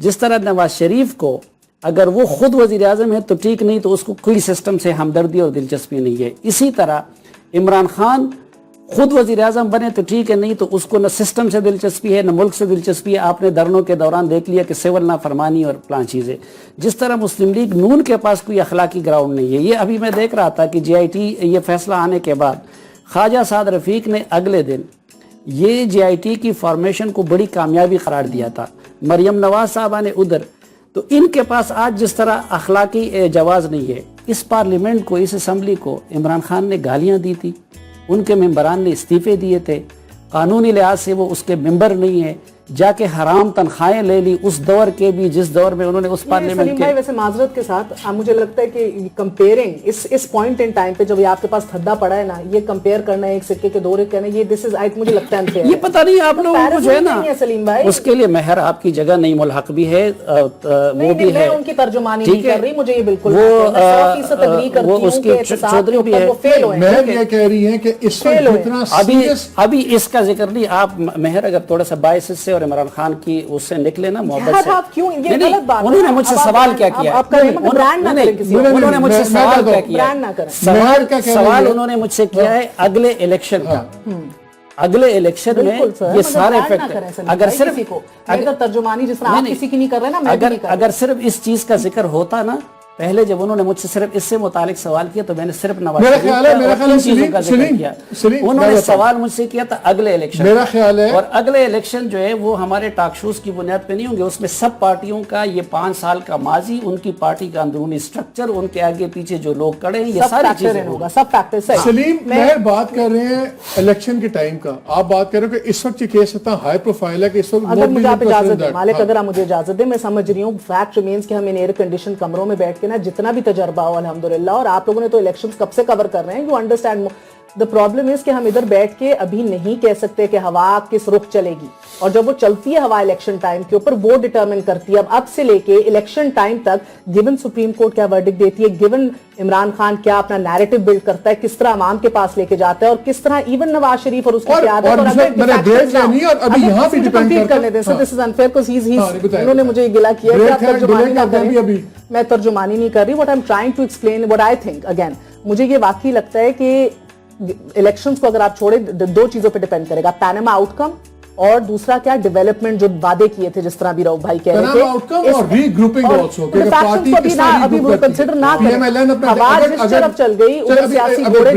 جس طرح نواز شریف کو اگر وہ خود وزیر اعظم ہے تو ٹھیک، نہیں تو اس کو کوئی سسٹم سے ہمدردی اور دلچسپی نہیں ہے. اسی طرح عمران خان خود وزیر اعظم بنے تو ٹھیک ہے، نہیں تو اس کو نہ سسٹم سے دلچسپی ہے نہ ملک سے دلچسپی ہے. آپ نے دھرنوں کے دوران دیکھ لیا کہ سول نافرمانی اور پلان چیزیں. جس طرح مسلم لیگ نون کے پاس کوئی اخلاقی گراؤنڈ نہیں ہے. یہ ابھی میں دیکھ رہا تھا کہ جے آئی ٹی یہ فیصلہ آنے کے بعد خواجہ سعد رفیق نے اگلے دن یہ جے آئی ٹی کی فارمیشن کو بڑی کامیابی قرار دیا تھا. مریم نواز صاحبہ نے ادھر، تو ان کے پاس آج جس طرح اخلاقی جواز نہیں ہے. اس پارلیمنٹ کو، اس اسمبلی کو عمران خان نے گالیاں دی تھی، ان کے ممبران نے استعفے دیے تھے، قانونی لحاظ سے وہ اس کے ممبر نہیں ہے، جا کے حرام تنخواہیں لے لی اس دور کے بھی جس دور میں انہوں نے اس پارلیمنٹ سلیم بھائی ویسے معذرت کے ساتھ مجھے لگتا ہے کہ کمپیئرنگ اس پوائنٹ ان ٹائم پہ جب یہ آپ کے پاس تھدا پڑا ہے نا، یہ کمپیئر کرنا ہے ایک سکے کے دو کہنا، یہ دس از مجھے لگتا ہے unfair. یہ پتہ نہیں آپ لوگوں کو جو ہے نا سلیم بھائی اس کے لیے مہر آپ کی جگہ نہیں، ملحق بھی ہے وہ بھی ہے. میں ان کی ترجمانی نہیں کر رہی، مجھے یہ بالکل وہ اس کی چودھری بھی ہے. مہر یہ کہہ رہی ہیں کہ اس وقت ابھی اس کا ذکر نہیں. آپ مہر اگر تھوڑا سا باعث سے اور عمران خان کی اس سے نکلے نا محبت سے، انہوں نے مجھ سے سوال کیا کیا، انہوں نے مجھ سے سوال کیا کیا، سوال انہوں نے مجھ سے کیا ہے اگلے الیکشن کا. اگلے الیکشن میں یہ سارے فیکٹر اگر صرف ترجمانی جس طرح آپ کسی کی نہیں کر رہے نا، اگر صرف اس چیز کا ذکر ہوتا نا، پہلے جب انہوں نے مجھ سے صرف اس سے متعلق سوال کیا تو میں نے صرف نواز شریف اور ان چیزوں کا ذکر کیا. انہوں نے سوال مجھ سے کیا تھا اگلے الیکشن، میرا خیال ہے، اور اگلے الیکشن جو ہے وہ ہمارے ٹاک شوز کی بنیاد پہ نہیں ہوں گے. اس میں سب پارٹیوں کا یہ 5 سال کا ماضی، ان کی پارٹی کا اندرونی سٹرکچر، ان کے آگے پیچھے جو لوگ کھڑے ہیں، یہ ساری چیزیں ہوگا. سب فیکٹر صحیح. سلیم میں بات کر رہے ہیں الیکشن کے ٹائم کا، آپ بات کر رہے ہو کہ اس وقت یہ کیس اتنا ہائی پروفائل ہے کہ اس وقت اگر مجھے آپ اجازت دیں مالک، اگر آپ مجھے اجازت دیں، میں سمجھ رہی ہوں فیکٹ ریمینز کہ ہم ان ایئر کنڈیشن کمروں میں بیٹھ کے نا جتنا بھی تجربہ ہو الحمدللہ، اور آپ لوگوں نے تو الیکشنز کب سے کور کر رہے ہیں، you understand. the problem is کہ ہم ادھر بیٹھ کے ابھی نہیں کہہ سکتے کہ ہوا کس رخ چلے گی، اور جب وہ چلتی ہے ہوا الیکشن ٹائم کے اوپر وہ ڈٹرمن کرتی ہے اب سے لے کے الیکشن ٹائم تک، گیون سپریم کورٹ کیا ورڈکٹ دیتی ہے، گیون عمران خان کیا اپنا نیریٹو بلڈ کرتا ہے، کس طرح عوام کے پاس لے کے جاتا ہے، اور کس طرح ایون نواز شریف اور اس کی قیادت انہوں نے مجھے یہ گلا کیا کہ آپ ترجمانی نہ کریں. میں ترجمانی نہیں کر رہی. what I'm trying to explain what I think again، مجھے یہ واقعی لگتا ہے کہ الیکشنز کو اگر آپ چھوڑے 2 چیزوں پہ ڈیپینڈ کرے گا، پیناما آؤٹ کم اور دوسرا کیا ڈیولپمنٹ جو وعدے کیے تھے، جس طرح بھی رؤف بھائی کہہ رہے تھے، اور ری گروپنگ آلسو کہ پارٹی کس طرح ابھی وہ کنسیڈر نہ کریں. آواز اس طرف چل گئی ادھر سیاسی گھوڑے